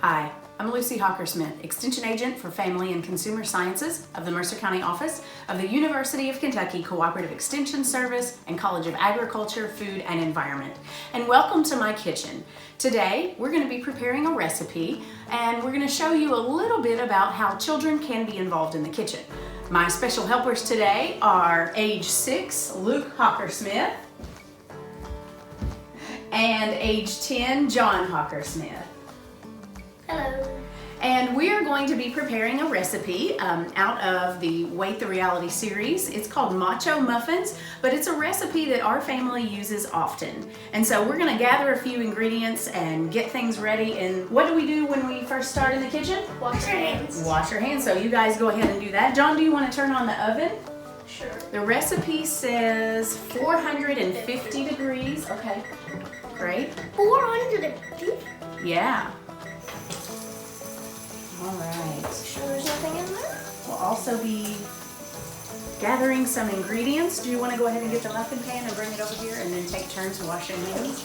Hi, I'm Luci Hockersmith, Extension Agent for Family and Consumer Sciences of the Mercer County Office of the University of Kentucky Cooperative Extension Service and College of Agriculture, Food, and Environment. And welcome to my kitchen. Today, we're going to be preparing a recipe, and we're going to show you a little bit about how children can be involved in the kitchen. My special helpers today are age 6, Luke Hockersmith, and age 10, John Hockersmith. Hello. And we are going to be preparing a recipe out of the Wait the Reality series. It's called Macho Muffins, but it's a recipe that our family uses often. And so we're gonna gather a few ingredients and get things ready. And what do we do when we first start in the kitchen? Wash your hands. Wash your hands, so you guys go ahead and do that. John, do you wanna turn on the oven? Sure. The recipe says 450 degrees. Okay, great. 450? Yeah. All right. Sure there's nothing in there? We'll also be gathering some ingredients. Do you want to go ahead and get the muffin pan and bring it over here and then take turns washing hands?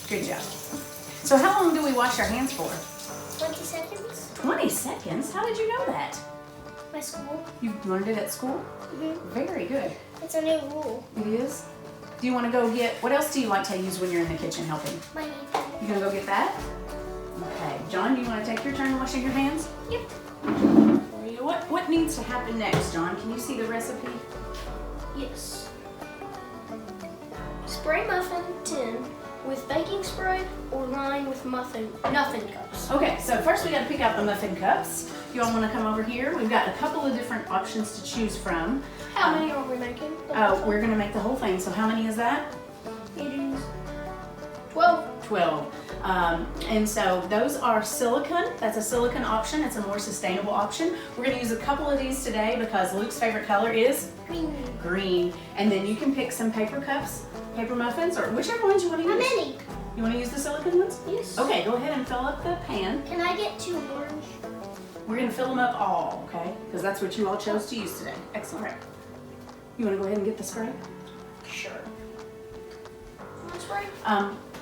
Good job. So how long do we wash our hands for? 20 seconds. 20 seconds? How did you know that? My school. You learned it at school? Mm-hmm. Very good. It's a new rule. It is? Do you want to go get, what else do you like to use when you're in the kitchen helping? My knee. You gonna go get that? Okay. John, do you want to take your turn washing your hands? Yep. What needs to happen next, John? Can you see the recipe? Yes. Spray muffin tin with baking spray or line with muffin cups. Okay, so first we got to pick out the muffin cups. You all want to come over here? We've got a couple of different options to choose from. How many are we making? We're going to make the whole thing. So how many is that? It is 12. 12. And so those are silicone. That's a silicone option. It's a more sustainable option. We're going to use a couple of these today because Luke's favorite color is Green. green. And then you can pick some paper cups, paper muffins, or whichever ones you want to use. How many? You want to use the silicone ones? Yes. Okay, go ahead and fill up the pan. Can I get 2 orange? We're going to fill them up all, okay? Because that's what you all chose to use today. Excellent. You want to go ahead and get the spray? Sure. Spray?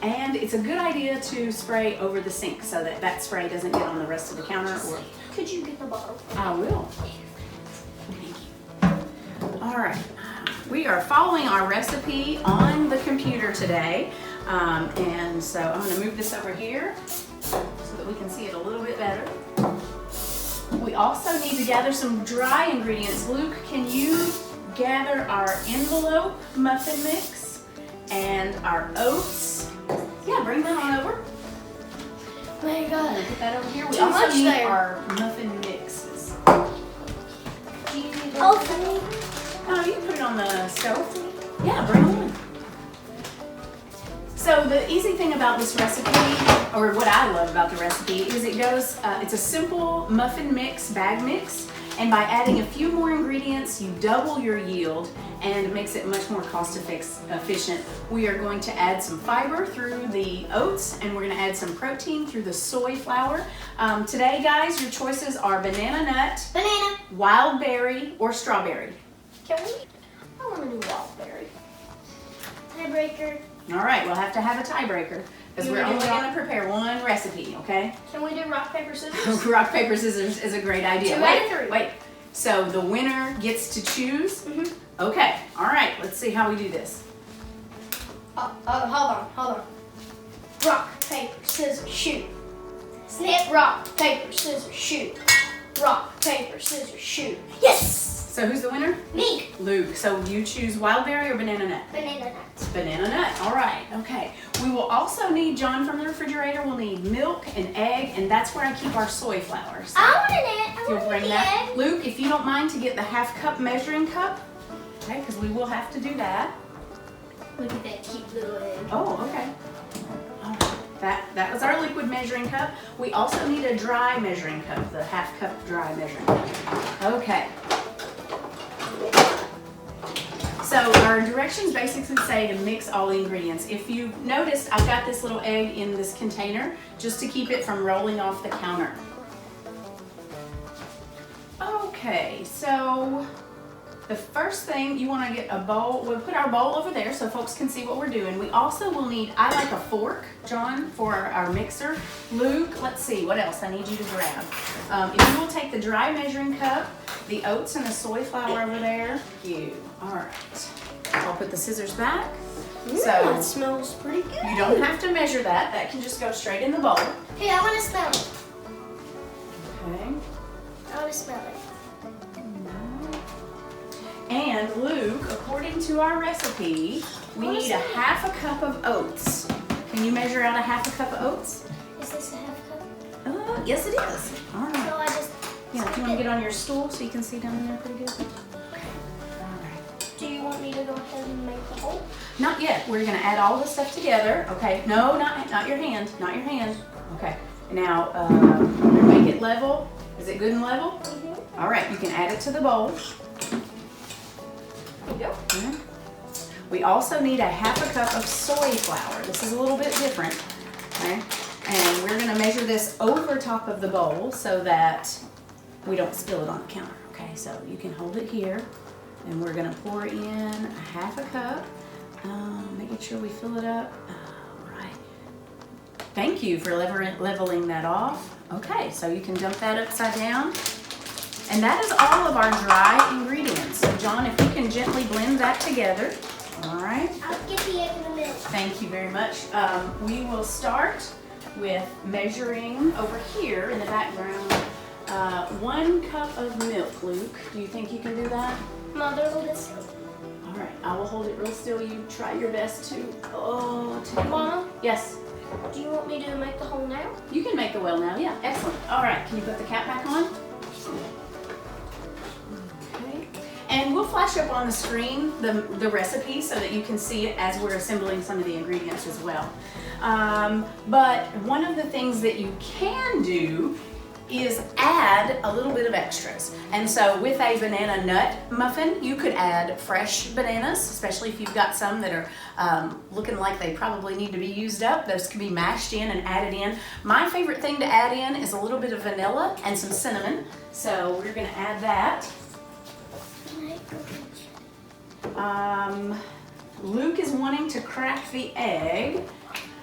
And it's a good idea to spray over the sink so that that spray doesn't get on the rest of the counter. Or Could you get the bottle? I will. Thank you. All right. We are following our recipe on the computer today. And so I'm going to move this over here so that we can see it a little bit better. We also need to gather some dry ingredients. Luke, can you gather our envelope muffin mix and our oats? Yeah, bring that on over. Oh my I'm God. gonna put that over here. We Too also much need there. our muffin mixes. Do you need oh, Oh, you can put it on the stove. Yeah, bring it on. So the easy thing about this recipe, or what I love about the recipe, is it goes, it's a simple muffin mix, bag mix, and by adding a few more ingredients, you double your yield and it makes it much more cost efficient. We are going to add some fiber through the oats, and we're going to add some protein through the soy flour. Today, guys, your choices are banana nut, banana, wild berry, or strawberry. Can we? I want to do wild berry. Tiebreaker. All right, we'll have to have a tiebreaker because we're only going to prepare one recipe, okay? Can we do rock, paper, scissors? Rock, paper, scissors is a great idea. 2 out of 3. Wait. So the winner gets to choose? Mm-hmm. Okay, all right, let's see how we do this. Hold on. Rock, paper, scissors, shoot. Snap, rock, paper, scissors, shoot. Rock, paper, scissors, shoot. Yes! So who's the winner? Me. Luke. So you choose wild berry or banana nut? Banana nut. Banana nut. All right. Okay. We will also need, John, from the refrigerator, we'll need milk and egg, and that's where I keep our soy flour. So I want an egg. I you'll want bring an that. egg. Luke, if you don't mind to get the 1/2 cup measuring cup, okay, because we will have to do that. Look at that cute little egg. Oh, okay. All right. That was our liquid measuring cup. We also need a dry measuring cup, the 1/2 cup dry measuring cup. Okay. So our directions basically say to mix all the ingredients. If you noticed, I've got this little egg in this container just to keep it from rolling off the counter. Okay, so the first thing you want to get a bowl. We'll put our bowl over there so folks can see what we're doing. We also will need, I like a fork, John, for our mixer. Luke, let's see, what else I need you to grab. If you will take the dry measuring cup, the oats and the soy flour over there. All right. I'll put the scissors back. Ooh, So that smells pretty good. you don't have to measure that. That can just go straight in the bowl. Hey, I want to smell it. Okay. I want to smell it. And Luke, according to our recipe, we need a half a cup of oats. Can you measure out a half a cup of oats? Is this a half cup? Yes it is. All right. So I just. Yeah, do you want to get on your stool so you can see down there pretty good? Okay. All right. Do you want me to go ahead and make the hole? Not yet. We're going to add all the stuff together. Okay. No, not your hand. Not your hand. Okay. Now, make it level. Is it good and level? Mm-hmm. All right. You can add it to the bowl. There you go. Okay. We also need a half a cup of soy flour. This is a little bit different. Okay. And we're going to measure this over top of the bowl so that we don't spill it on the counter. Okay. So you can hold it here. And we're going to pour in a half a cup. Making sure we fill it up. All right. Thank you for leveling that off. Okay, so you can dump that upside down. And that is all of our dry ingredients. So John, if you can gently blend that together. All right. I'll get the egg in the middle. Thank you very much. We will start with measuring over here in the background 1 cup of milk, Luke. Do you think you can do that? Mother, hold this. All right, I will hold it real still. You try your best to, Mama, Yes, do you want me to make the hole now? you can make the well now. Yeah, excellent. All right, can you put the cap back on? Okay. And we'll flash up on the screen the recipe so that you can see it as we're assembling some of the ingredients as well. But one of the things that you can do is add a little bit of extras. And so with a banana nut muffin, you could add fresh bananas, especially if you've got some that are looking like they probably need to be used up. Those can be mashed in and added in. My favorite thing to add in is a little bit of vanilla and some cinnamon. So we're gonna add that. Luke is wanting to crack the egg,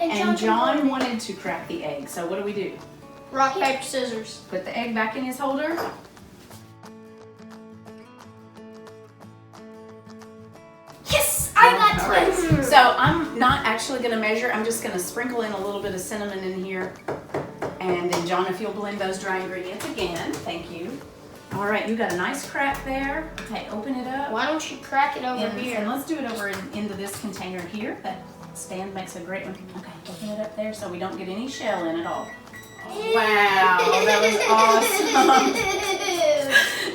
and John wanted to crack the egg. So what do we do? Rock, paper, scissors. Put the egg back in his holder. Yes, I got All right. this. So I'm not actually going to measure. I'm just going to sprinkle in a little bit of cinnamon in here. And then John, if you'll blend those dry ingredients again. Thank you. All right, you got a nice crack there. Okay, open it up. Why don't you crack it over here? And let's do it over into this container here. That stand makes a great one. Okay, open it up there so we don't get any shell in at all. Wow, that was awesome.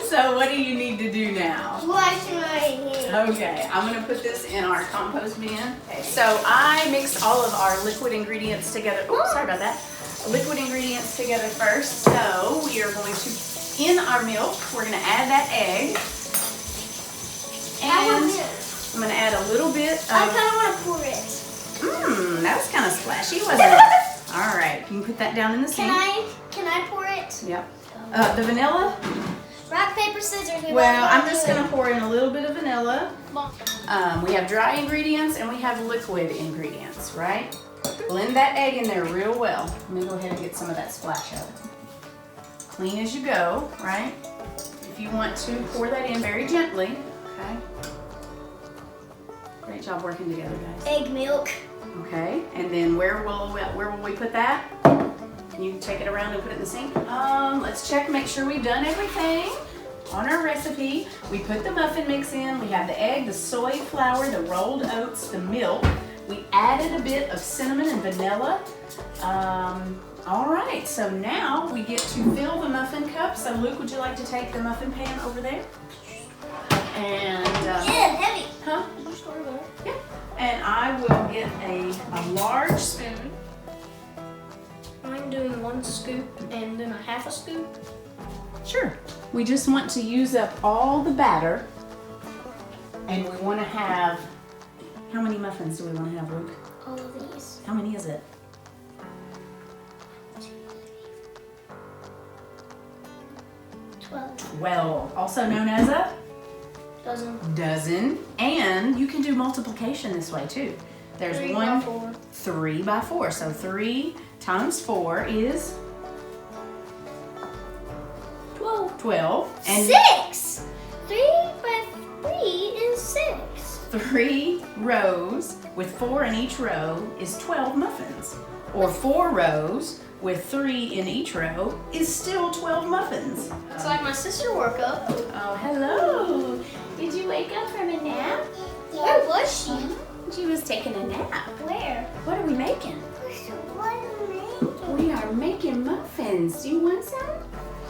So what do you need to do now? Wash my hands. Okay, I'm gonna put this in our compost bin. Okay, so I mixed all of our liquid ingredients together. Oh, sorry about that. Liquid ingredients together first. So we are going to, in our milk, we're gonna add that egg. And I'm gonna add a little bit of... I kind of want to pour it. That was kind of splashy, wasn't it? All right, you can put that down in the sink. Can I pour it? Yep. The vanilla? Rock, paper, scissors. Well, I'm just going to pour in a little bit of vanilla. We have dry ingredients and we have liquid ingredients, right? Blend that egg in there real well. Let me go ahead and get some of that splash out. Clean as you go, right? If you want to, pour that in very gently, okay? Great job working together, guys. Egg milk. Okay, and then where will we put that? Can you take it around and put it in the sink? Let's check, make sure we've done everything on our recipe. We put the muffin mix in, we have the egg, the soy flour, the rolled oats, the milk. We added a bit of cinnamon and vanilla. All right, so now we get to fill the muffin cup. So Luke, would you like to take the muffin pan over there? And Yeah, heavy. huh? Did you store that? Yeah. And I will get a large spoon. I'm doing 1 scoop and then a half a scoop. Sure. We just want to use up all the batter. And we want to have, how many muffins do we want to have, Luke? All of these. How many is it? 12. 12. Also known as a Dozen. And you can do multiplication this way too. There's 3 one, by 4. 3 by 4. So 3 times 4 is 12. And 6. 3 by 3 is 6. 3 rows with 4 in each row is 12 muffins. Or 4 rows with 3 in each row is still 12 muffins. It's like my sister woke up. Oh, hello. Did you wake up from a nap? Where was she? She was taking a nap. Where? What are we making? We are making muffins. Do you want some?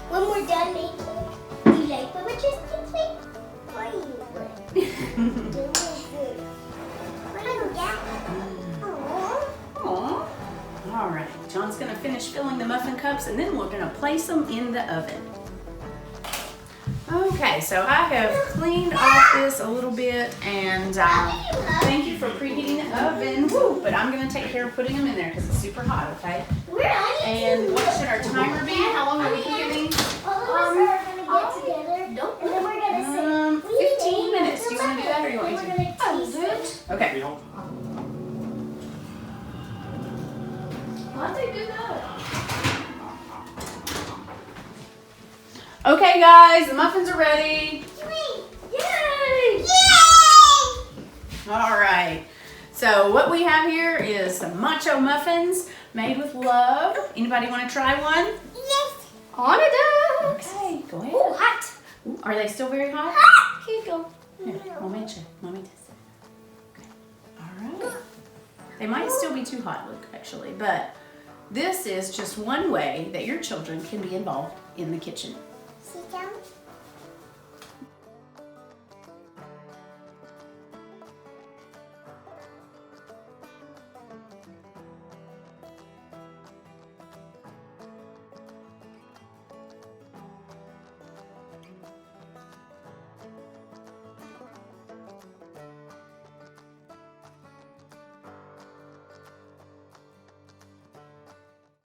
When we're done making, you like what we're just making? Why you Aww. All right, John's gonna finish filling the muffin cups and then we're gonna place them in the oven. Okay, so I have cleaned off this a little bit and thank you for preheating the oven. Woo, but I'm gonna take care of putting them in there because it's super hot, okay? And what should our timer be? How long are we keeping these? All of us are gonna get together. And then we're gonna say 15 minutes. Do you want to do that or do you want me to? I'll do it. Okay. Why they do that? Okay, guys, the muffins are ready. Yay! Yay! All right. So what we have here is some macho muffins made with love. Anybody want to try one? Yes. On it does. Okay, go ahead. Oh, hot. Ooh, are they still very hot? Here you go. Here, Mommy test. Okay. All right. They might still be too hot, Luke, actually, but this is just one way that your children can be involved in the kitchen.